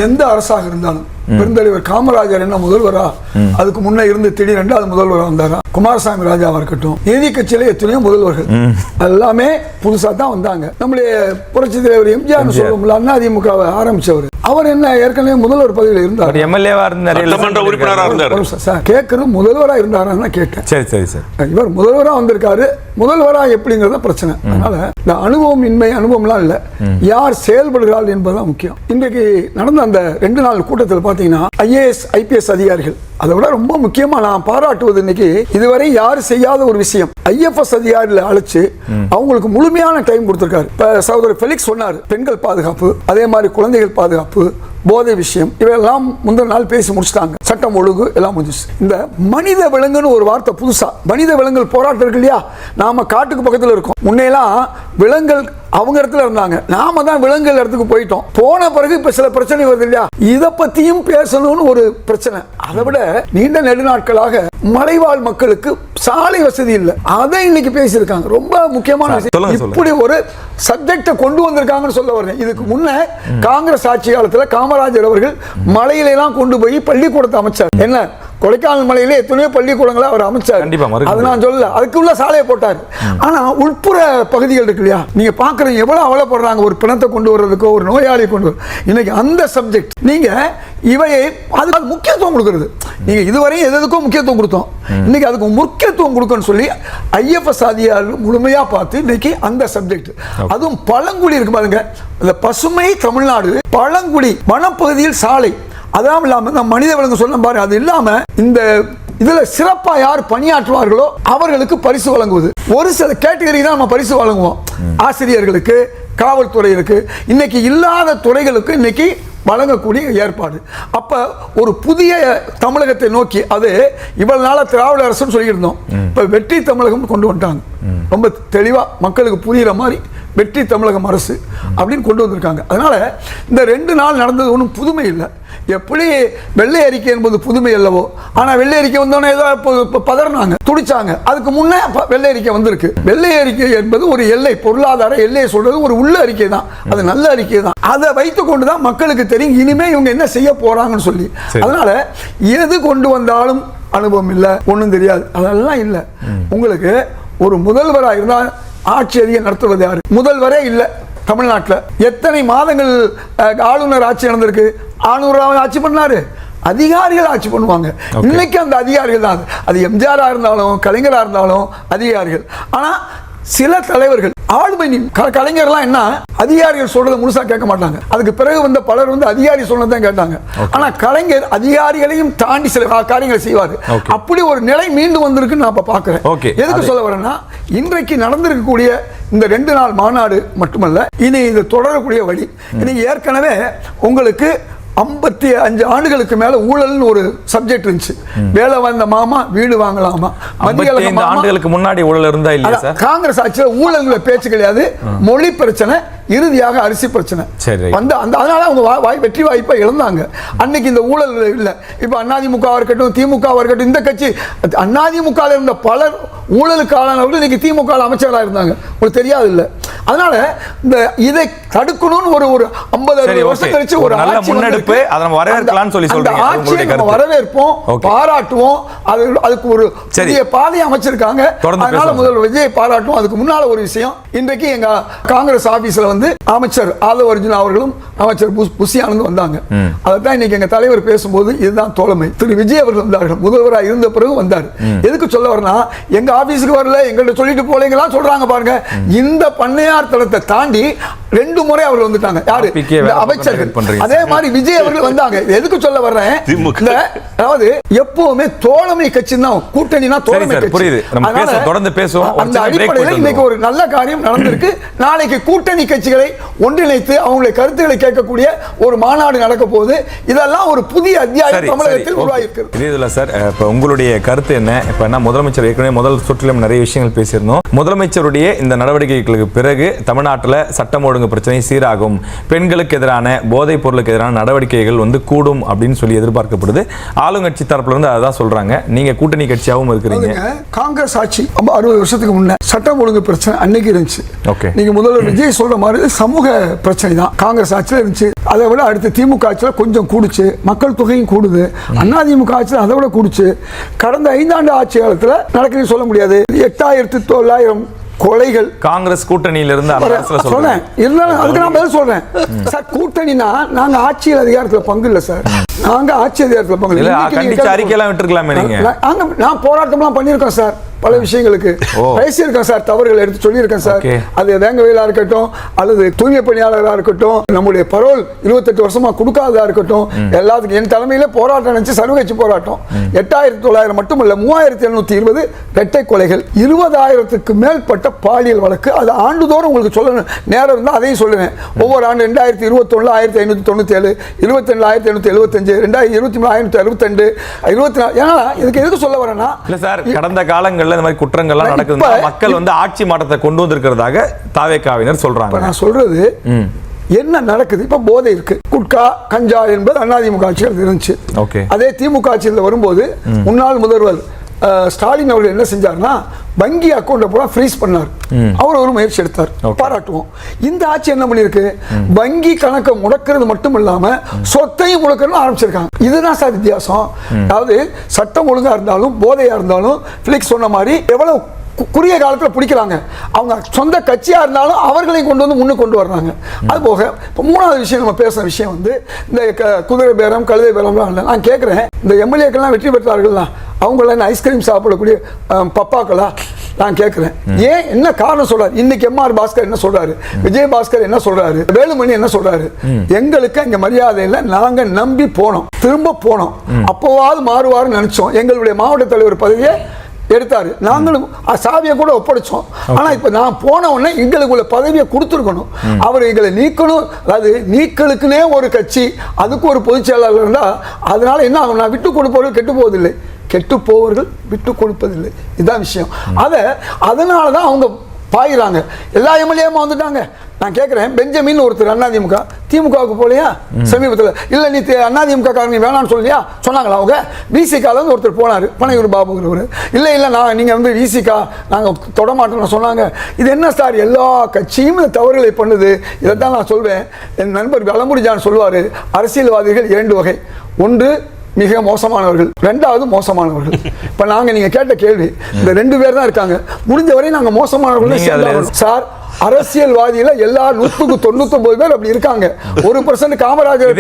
எந்த அரசாக இருந்தாலும் பெருந்தலைவர் காமராஜர் என்ன முதல்வரா, அதுக்கு முன்ன இருந்து திடீர் 2வது முதல்வரா வந்தாரா, குமாரசாமி ராஜாவா இருக்கட்டும், நீதி கட்சியில எத்தனையோ முதல்வர்கள் எல்லாமே புதுசா தான் வந்தாங்க. நம்முடைய புரட்சி தலைவர் எம்ஜிஆர் சொல்லுவோம்ல, அதிமுகவை ஆரம்பிச்சவர், அவர் என்ன ஏற்கனவே முதல்வர் பதவியில் இருந்தார், எம்எல்ஏவா இருந்தார். கேட்கறது முதல்வரா இருந்தாரான்னு கேட்டேன். சரி சரி சார், இவர் முதல்வரா வந்திருக்காரு, முதல்வரா எப்படிங்கிறத பிரச்சனை. அதனால இந்த அனுபவம் இன்மை அனுபவம்லாம் இல்ல, யார் செயல்படுகிறாள் என்பதுதான் முக்கியம். இன்றைக்கு நடந்த அந்த 2 நாள் கூட்டத்தில் பாத்தீங்கன்னா IAS IPS அதிகாரிகள், அதை விட ரொம்ப முக்கியமா நான் பாராட்டுவது, இன்னைக்கு இதுவரை யாரும் செய்யாத ஒரு விஷயம், IFS அதிகாரிகளை அழைச்சு அவங்களுக்கு முழுமையான டைம் கொடுத்திருக்காரு. இப்ப சகோதரர் ஃபெலிக்ஸ் சொன்னார், பெண்கள் பாதுகாப்பு, அதே மாதிரி குழந்தைகள் பாதுகாப்பு, போதை விஷயம், இவையெல்லாம் முந்தின நாள் பேசி முடிச்சிட்டாங்க. சட்டம் ஒழுங்கு எல்லாம் முடிஞ்சிச்சு. இந்த மனித விலங்குன்னு ஒரு வார்த்தை புதுசா, மனித விலங்குகள் போராட்டம் இருக்கு இல்லையா, நாம காட்டுக்கு பக்கத்துல இருக்கோம். முன்னையெல்லாம் விலங்குகள் அவங்க இடத்துல இருந்தாங்க, நாம தான் விலங்குகள் இடத்துக்கு போயிட்டோம். போன பிறகு இப்ப சில பிரச்சனை வருது இல்லையா, இத பத்தியும் பேசணும்னு ஒரு பிரச்சனை. அதை விட நீண்ட நெடுநாட்களாக மலைவாழ் மக்களுக்கு சாலை வசதி இல்லை, அதை இன்னைக்கு பேசியிருக்காங்க. ரொம்ப முக்கியமான விஷயம். இப்படி ஒரு சப்ஜெக்ட கொண்டு வந்திருக்காங்கன்னு சொல்ல வரேன். இதுக்கு முன்ன காங்கிரஸ் ஆட்சி காலத்துல காமராஜர் அவர்கள் மலையில எல்லாம் கொண்டு போய் பள்ளிக்கூடத்தை அமைச்சார். என்ன, கொடைக்கானல் மலையில எத்தனையோ பள்ளிக்கூடங்களை அவர் அமைச்சார், அது நான் சொல்லல, அதுக்குள்ள சாலையை போட்டார். ஆனா உட்புற பகுதிகள் இருக்கு இல்லையா, நீங்க பாக்குறீங்க எவ்வளவு அவலப்படுறாங்க ஒரு பிணத்தை கொண்டு வர்றதுக்கோ, ஒரு நோயாளியை கொண்டு வர. இன்னைக்கு அந்த சப்ஜெக்ட் நீங்க இவையை அது முக்கியத்துவம் கொடுக்கிறது. நீங்க இதுவரை எதுக்கும் முக்கியத்துவம் கொடுத்தோம், இன்னைக்கு அதுக்கு முக்கியத்துவம் கொடுக்கணும்னு சொல்லி IFS அதிகாரிகள் முழுமையா பார்த்து இன்னைக்கு அந்த சப்ஜெக்ட், அதுவும் பழங்குடி இருக்கு பாருங்க, இந்த பசுமை தமிழ்நாடு பழங்குடி வனப்பகுதியில் சாலை, அதான் இல்லாம மனித விலங்கு சொல்ல பாரு, அது இல்லாம இந்த இதுல சிறப்பா யார் பணியாற்றுவார்களோ அவர்களுக்கு பரிசு வழங்குவது. ஒரு சில கேட்டகரி தான் நம்ம பரிசு வழங்குவோம், ஆசிரியர்களுக்கு, காவல்துறையினருக்கு, இன்னைக்கு இல்லாத துறைகளுக்கு இன்னைக்கு வழங்கக்கூடிய ஏற்பாடு. அப்ப ஒரு புதிய தமிழகத்தை நோக்கி, அது இவ்வளவு நாள திராவிட அரசுன்னு சொல்லியிருந்தோம், இப்ப வெற்றி தமிழகம் கொண்டு வந்துட்டாங்க. ரொம்ப தெளிவா மக்களுக்கு புரியுற மாதிரி வெற்றி தமிழகம் அரசு அப்படின்னு கொண்டு வந்திருக்காங்க. அதனால இந்த 2 நாள் நடந்தது ஒன்றும் புதுமை இல்லை. எப்படி வெள்ளை அறிக்கை என்பது புதுமை அல்லவோ, ஆனா வெள்ளை அறிக்கை வந்தோடனே ஏதோ பதறினாங்க, துடிச்சாங்க. அதுக்கு முன்னே வெள்ளை அறிக்கை வந்திருக்கு. வெள்ளை அறிக்கை என்பது ஒரு எல்லை, பொருளாதார எல்லையை சொல்றது ஒரு உள்ள அறிக்கை தான், அது நல்ல அறிக்கை தான். அதை வைத்துக் கொண்டுதான் மக்களுக்கு தெரியும் இனிமே இவங்க என்ன செய்ய போறாங்கன்னு சொல்லி. அதனால எது கொண்டு வந்தாலும் அனுபவம் இல்லை, ஒன்றும் தெரியாது, அதெல்லாம் இல்லை. உங்களுக்கு ஒரு முதல்வராக இருந்தால் ஆட்சி அதிகம் நடத்துவது யாரு? முதல்வரே இல்லை தமிழ்நாட்டில். எத்தனை மாதங்கள் ஆளுநர் ஆட்சி நடந்திருக்கு? ஆளுநர் ஆட்சி பண்ணாரு, அதிகாரிகள் ஆட்சி பண்ணுவாங்க. இன்னைக்கு அந்த அதிகாரிகள் தான், அது எம்ஜிஆரா இருந்தாலும் கலைஞரா இருந்தாலும் அதிகாரிகள். ஆனா சில தலைவர்கள் ஆளுமை, கலைஞர்லாம் என்ன, அதிகாரிகள் சொல்றதை முழுசா கேட்க மாட்டாங்க. அதுக்கு பிறகு வந்த பலர் அதிகாரி சொன்னதான் கேட்டாங்க. ஆனா கலைஞர் அதிகாரிகளையும் தாண்டி சில காரியங்களை செய்வாரு. அப்படி ஒரு நிலை மீண்டும் வந்திருக்குன்னு நான் பாக்குறேன். எதுக்கு சொல்ல வரேன்னா, இன்றைக்கு நடந்திருக்கக்கூடிய இந்த 2 நாள் மாநாடு மட்டுமல்ல, இனி இது தொடரக்கூடிய வழி. இன்னைக்கு ஏற்கனவே உங்களுக்கு 55 ஆண்டுகளுக்கு மேல ஊழல்னு ஒரு சப்ஜெக்ட் இருந்துச்சு. வேலை வந்த மாமா வீடு வாங்கலாமா, மத்திய ஆண்டுகளுக்கு முன்னாடி ஊழல் இருந்தா இல்லையா சார்? காங்கிரஸ் ஆட்சியில் ஊழல் பேச்சு கிடையாது. மொழி பிரச்சனை, இறுதியாக அரிசி பிரச்சனை வந்து அதனால அவங்க வெற்றி வாய்ப்பை இழந்தாங்க. அன்னைக்கு இந்த ஊழல் இல்லை. இப்ப அதிமுக இருக்கட்டும், திமுக இருக்கட்டும், இந்த கட்சி அதிமுக இருந்த பலர் ஊழலுக்கு ஆளானவர்கள் இன்னைக்கு திமுக அமைச்சராக இருந்தாங்க, உங்களுக்கு தெரியாது இல்லை. அதனால இந்த இதை தடுக்கணும்னு ஒரு 50-60 வருஷம் கழிச்சு ஒரு நல்ல முன்னெடுப்பு, அதை நம்ம வரவேற்கலாம்னு சொல்லி சொல்றீங்க. ஆட்சியை நம்ம வரவேற்போம், பாராட்டுவோம். அதுக்கு ஒரு பெரிய பாதையை அமைச்சிருக்காங்க. அதனால முதல்வர் விஜய் பாராட்டுவோம். அதுக்கு முன்னால ஒரு விஷயம், இன்றைக்கு எங்க காங்கிரஸ் ஆபீஸ்ல அமைச்சர் ஆதவ் அர்ஜுனா அவர்களும் அமைச்சர் புஷி ஆனந்த் வந்தாங்க. அதான் இன்னைக்கு எங்க தலைவர் பேசும்போது இதுதான் தோழமை. திரு விஜய் அவர்கள் வந்தார்கள், முதல்வராக இருந்த பிறகு வந்தார். எதுக்கு சொல்ல வரனா, எங்க ஆபீஸுக்கு வரல, எங்கள்கிட்ட சொல்லிட்டு போலீங்களா சொல்றாங்க பாருங்க. இந்த பண்ணையார் தளத்தை தாண்டி 2 முறை அவர் வந்துட்டாங்க. யாரு? அமைச்சர்கள். அதே மாதிரி விஜய் அவர்கள் வந்தாங்க. எதுக்கு சொல்ல வர்றேன், அதாவது எப்பவுமே தோழமை கட்சி தான், கூட்டணினா தோழமை கட்சி. தொடர்ந்து பேசுவோம். அந்த அடிப்படையில் இன்னைக்கு ஒரு நல்ல காரியம் நடந்திருக்கு. நாளைக்கு கூட்டணி கட்சிகளை ஒன்றிணைத்து அவங்களுடைய கருத்துக்களை கேட்கக்கூடிய ஒரு மாநாடு நடக்க போகுது. இதெல்லாம் ஒரு புதிய அத்தியாயம் தமிழகத்தில் உருவாகியிருக்கிறது. இதுல சார், இப்ப உங்களுடைய கருத்து என்ன? இப்ப என்ன, முதலமைச்சர் ஏற்கனவே முதல் சுற்றிலும் நிறைய விஷயங்கள் பேசியிருந்தோம். முதலமைச்சருடைய இந்த நடவடிக்கைகளுக்கு பிறகு தமிழ்நாட்டில் சட்டம் ஒழுங்கு பிரச்சனை சீராகும், பெண்களுக்கு எதிரான, போதைப் பொருளுக்கு எதிரான நடவடிக்கைகள் கூடும் அப்படின்னு சொல்லி எதிர்பார்க்கப்படுது. ஆளுங்கட்சி தரப்புல இருந்து அதான் சொல்றாங்க. நீங்க கூட்டணி கட்சியாகவும் இருக்கிறீங்க. காங்கிரஸ் ஆட்சி 60 வருஷத்துக்கு முன்ன சட்டம் ஒழுங்கு பிரச்சனை அன்னைக்கு இருந்துச்சு. நீங்க முதல்வர் விஜய் சொல்ற மாதிரி அடிப்படையில் சமூக பிரச்சனை தான். காங்கிரஸ் ஆட்சியில் இருந்துச்சு, அதை விட அடுத்து திமுக ஆட்சியில் கொஞ்சம் கூடுச்சு, மக்கள் தொகையும் கூடுது. அதிமுக ஆட்சியில் அதை விட கூடுச்சு. கடந்த 5 ஆண்டு ஆட்சி காலத்தில் நடக்குதுன்னு சொல்ல முடியாது. 8900 கொலைகள் காங்கிரஸ் கூட்டணியில இருந்து சொல்றேன். இருந்தாலும் அதுக்கு நான் பதில் சொல்றேன் சார். கூட்டணினா நாங்க ஆட்சியில் அதிகாரத்தில் பங்கு இல்லை சார். நாங்க ஆட்சி அதிகாரத்தில் பங்கு இல்லை. அறிக்கையெல்லாம் விட்டுருக்கலாமே நீங்க. நான் போராட்டம்லாம் பண்ணியிருக்கோம் சார். பல விஷயங்களுக்கு பேசியிருக்கேன் சார். தவறுகள் எடுத்து சொல்லியிருக்கேன் சார். அது வேங்கவேலா இருக்கட்டும், அல்லது தூய்மை பணியாளராக இருக்கட்டும், நம்முடைய பரோல் 28 வருஷமா கொடுக்காததா இருக்கட்டும், எல்லாத்துக்கும் என் தலைமையில போராட்டம் நினைச்சு சர்வகட்சி போராட்டம். 8900 மட்டுமல்ல, 3720 இரட்டை கொலைகள், 20000க்கு மேற்பட்ட பாலியல் வழக்கு. அது ஆண்டுதோறும் உங்களுக்கு சொல்லணும், நேரம் இருந்தால் அதையும் சொல்லுவேன். ஒவ்வொரு ஆண்டு 2021 1597, 22 1875, 2023 1562, 24. ஏன்னா இதுக்கு எதுக்கு சொல்ல வரேன்னா, இல்ல சார், கடந்த காலங்கள் இந்த மாதிரி குற்றங்கள்லாம் நடக்குது. மக்கள் வந்து ஆட்சி மாற்றத்தை கொண்டு வந்திருக்கிறதாக தாவேகாவினர் சொல்றாங்க. நான் சொல்றது என்ன நடக்குது? இப்ப போதை இருக்கு, குட்கா, கஞ்சா என்பது அதிமுக ஆட்சியில் இருந்துச்சு. அதே திமுக ஆட்சியில் வரும்போது முன்னாள் முதல்வர் ஸ்டாலின் அவர்கள் என்ன செஞ்சார்னா, வங்கி அக்கௌண்ட்டை பூரா ஃப்ரீஸ் பண்ணார். அவர் ஒரு முயற்சி எடுத்தார், பாராட்டுவோம். இந்த ஆட்சி என்ன பண்ணிருக்கு, வங்கி கணக்கை முடக்கிறது மட்டும் இல்லாம சொத்தையும் முடக்கிறது ஆரம்பிச்சிருக்காங்க. இதுதான் சார் வித்தியாசம். அதாவது சட்டம் ஒழுங்கா இருந்தாலும் போதையா இருந்தாலும் பிலிக்ஸ் சொன்ன மாதிரி எவ்வளவு குறுகிய காலத்தில் பிடிக்கிறாங்க. அவங்க சொந்த கட்சியா இருந்தாலும் அவர்களையும் கொண்டு வந்து முன்னுக்கு கொண்டு வர்றாங்க. அது போக இப்போ 3வது விஷயம் நம்ம பேசுற விஷயம் வந்து இந்த குதிரை பேரம், கழுதை பேரம்லாம் இல்லை. நான் கேட்குறேன், இந்த எம்எல்ஏக்கெல்லாம் வெற்றி பெற்றார்கள்னா அவங்கள என்ன ஐஸ்கிரீம் சாப்பிடக்கூடிய பப்பாக்களா? நான் கேட்கிறேன். ஏன், என்ன காரணம் சொல்றாரு? இன்னைக்கு எம்ஆர் பாஸ்கர் என்ன சொல்றாரு, விஜய் பாஸ்கர் என்ன சொல்றாரு, வேலுமணி என்ன சொல்றாரு? எங்களுக்கு அங்க மரியாதை இல்லை, நாங்க நம்பி போனோம், திரும்ப போனோம், அப்போவாது மாறுவாருன்னு நினைச்சோம். எங்களுடைய மாவட்ட தலைவர் பதவியை எடுத்தாரு, நாங்களும் சாவியை கூட ஒப்படைச்சோம். ஆனா இப்ப நான் போன உடனே எங்களுக்கு உள்ள பதவியை கொடுத்துருக்கணும். அவர் எங்களை நீக்கணும். அதாவது நீக்களுக்குனே ஒரு கட்சி, அதுக்கு ஒரு பொதுச் செயலாளர் இருந்தா அதனால என்ன ஆகும்? நான் விட்டு கொடுப்பவர்கள் கெட்டு போவதில்லை, கெட்டு போவர்கள் விட்டு கொடுப்பதில்லை. இதுதான் விஷயம். அதனாலதான் அவங்க பாயிறாங்க. எல்லா எம்எல்ஏமா வந்துட்டாங்க. நான் கேட்கிறேன், பெஞ்சமின் ஒருத்தர் அதிமுக திமுகவுக்கு போலையா சமீபத்தில்? இல்ல நீ அதிமுக காரங்க வேணாம்னு சொல்லியா சொன்னாங்களா? அவங்க விசிகால ஒருத்தர் போனாரு, பனையூர் பாபுங்கிறவர். இல்ல நீங்க வந்து விசிகா நாங்க தொடமாட்டோம்னு சொன்னாங்க. இது என்ன சார், எல்லா கட்சியும் இந்த தவறுகளை பண்ணுது. இதைத்தான் நான் சொல்வேன். என் நண்பர் வலம்புரி ஜான் சொல்வாரு, அரசியல்வாதிகள் 2 வகை. ஒன்று மிக மோசமானவர்கள், 2வது மோசமானவர்கள். இப்ப நீங்க கேட்ட கேள்வி, இந்த 2 பேர் தான் இருக்காங்க. முடிஞ்ச வரை நாங்க மோசமானவர்கள் சார். அரசியல்வாதியில எல்லா 199 பேர் அப்படி இருக்காங்க. 1% காமராஜர்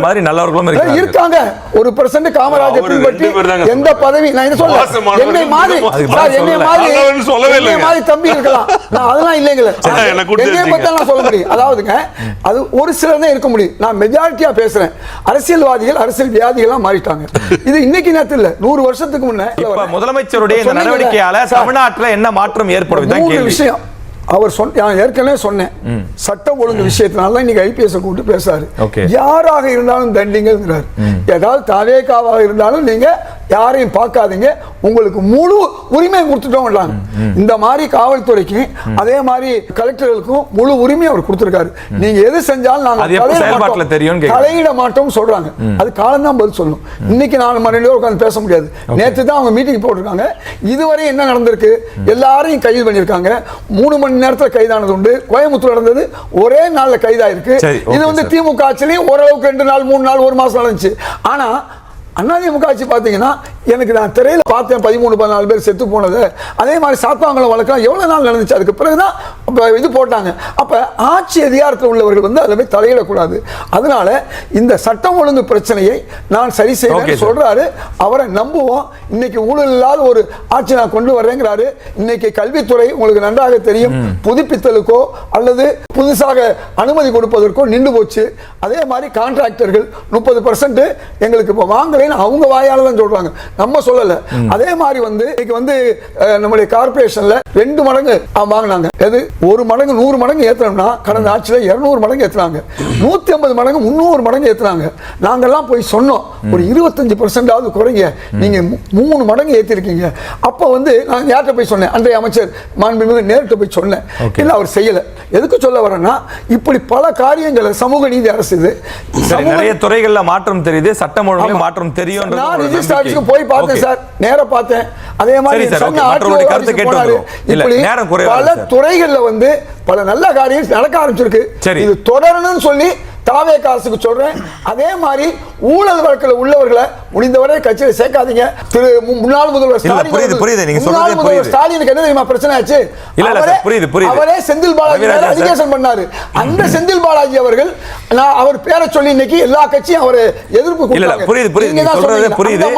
மாதிரி நல்லவர்களும் இருக்காங்க. 1% காமராஜர் பின்பற்றி எந்த பதவி, நான் என்ன சொல்றேன், என்னை மாதிரி தம்பி இருக்கலாம். நான் அதெல்லாம் இல்லைங்களே, என்னைய பத்தி நான் சொல்ல முடியும். அதாவதுங்க, அது ஒரு சிலர் தான் இருக்க முடியும். நான் மெஜாரிட்டியா பேசுறேன். அரசியல்வாதிகள் அரசியல் வியாதிகளா மாறிட்டாங்க. இது இன்னைக்கு நேரத்தில் இல்ல, 100 வருஷத்துக்கு முன்ன. முதலமைச்சருடைய இந்த நடவடிக்கையால தமிழ்நாட்டில் என்ன மாற்றம் ஏற்படும் விஷயம் அவர் நான் ஏற்கனவே சொன்னேன். சட்டம் ஒழுங்கு விஷயத்தினால இன்னைக்கு ஐபிஎஸ் கூப்பிட்டு பேசாரு. யாராக இருந்தாலும் தண்டிங்கிறார். ஏதாவது தாவேகாவாக இருந்தாலும் நீங்க யாரையும் பார்க்காதீங்க, உங்களுக்கு முழு உரிமை கொடுத்துட்டோம். இந்த மாதிரி காவல்துறைக்கு அதே மாதிரி கலெக்டர்களுக்கும் முழு உரிமை அவர் கொடுத்திருக்காரு. நீங்க எது செஞ்சாலும் நாங்க தலையிட மாட்டோம் சொல்றாங்க. அது காலம் தான் பதில் சொல்லணும். இன்னைக்கு 4 மணி நேரம் உட்கார்ந்து பேச முடியாது. நேற்று தான் அவங்க மீட்டிங் போட்டிருக்காங்க. இதுவரை என்ன நடந்திருக்கு, எல்லாரையும் கைது பண்ணியிருக்காங்க. 3 மணி நேரத்தில் கைதானது உண்டு. கோயம்புத்தூர் நடந்தது ஒரே நாள்ல கைதாயிருக்கு. இது வந்து திமுக ஆட்சியிலையும் ஓரளவுக்கு 2 நாள் 3 நாள் 1 மாசம் நடந்துச்சு. ஆனா அதிமுக ஆட்சி பார்த்தீங்கன்னா, எனக்கு நான் திரையில பார்த்தேன் 13-14 பேர் செத்து போனது. அதே மாதிரி சாத்தாங்குளம் வழக்கம் எவ்வளவு நாள் நடந்துச்சு, அதுக்கு பிறகுதான் இது போட்டாங்க. அப்ப ஆட்சி அதிகாரத்தில் உள்ளவர்கள் வந்து அதில் போய் தலையிடக்கூடாது. அதனால இந்த சட்டம் ஒழுங்கு பிரச்சனையை நான் சரி செய்ய சொல்றாரு. அவரை நம்புவோம். இன்னைக்கு ஊழல் இல்லாத ஒரு ஆட்சி நான் கொண்டு வர்றேங்கிறாரு. இன்னைக்கு கல்வித்துறை உங்களுக்கு நன்றாக தெரியும், புதுப்பித்தலுக்கோ அல்லது புதுசாக அனுமதி கொடுப்பதற்கோ நின்று போச்சு. அதே மாதிரி கான்ட்ராக்டர்கள் 30% எங்களுக்கு இப்போ வாங்கலை அவங்க வாயால தான் சொல்றாங்க, நம்ம சொல்லல. அதே மாதிரி வந்து நம்முடைய கார்ப்பரேஷன்ல 2 மடங்கு வாங்கினாங்க. எது 1 மடங்கு 100 மடங்கு ஏத்தணும்னா கடந்த ஆட்சியில 200 மடங்கு ஏத்துனாங்க, 150 மடங்கு 300 மடங்கு ஏத்துனாங்க. நாங்கெல்லாம் போய் சொன்னோம், ஒரு 25% குறைங்க. நீங்க 3 மடங்கு ஏற்றிருக்கீங்க. அப்போ வந்து நான் யார்கிட்ட போய் சொன்னேன், அன்றைய அமைச்சர் மாண்புமிகு நேரிட்ட போய் சொன்னேன். இல்லை அவர் செய்யலை. எதுக்கு சொல்ல வரேன்னா, இப்படி பல காரியங்களை சமூக நீதி அரசு இது. நிறைய துறைகள்ல மாற்றம் தெரியுது, சட்டம் ஒழுங்கு மாற்றம் தெரியும். நான் ரிஜிஸ்டர் ஆஃபீஸ்க்கு போய் பார்த்தேன் சார், நேரா பார்த்தேன். அதே மாதிரி பல துறைகள்ல வந்து பல நல்ல காரியம் நடக்க ஆரம்பிச்சிருக்கு. இது தொடரணும்னு சொல்லி தாவேக அரசுக்கு சொல்றேன். அதே மாதிரி ஊழல் வழக்கில் உள்ளவர்களை முடிந்தவரை கட்சியில் சேர்க்காதீங்க. திரு முன்னாள் முதல்வர் ஸ்டாலினுக்கு என்ன தெரியுமா பிரச்சனை ஆச்சு? அவரே செந்தில் பாலாஜி அலிகேஷன் பண்ணாரு. அந்த செந்தில் பாலாஜி அவர்கள் அவர் பேரை சொல்லி இன்னைக்கு எல்லா கட்சியும் அவர் எதிர்ப்பு கொடுத்தாங்க. புரியுது.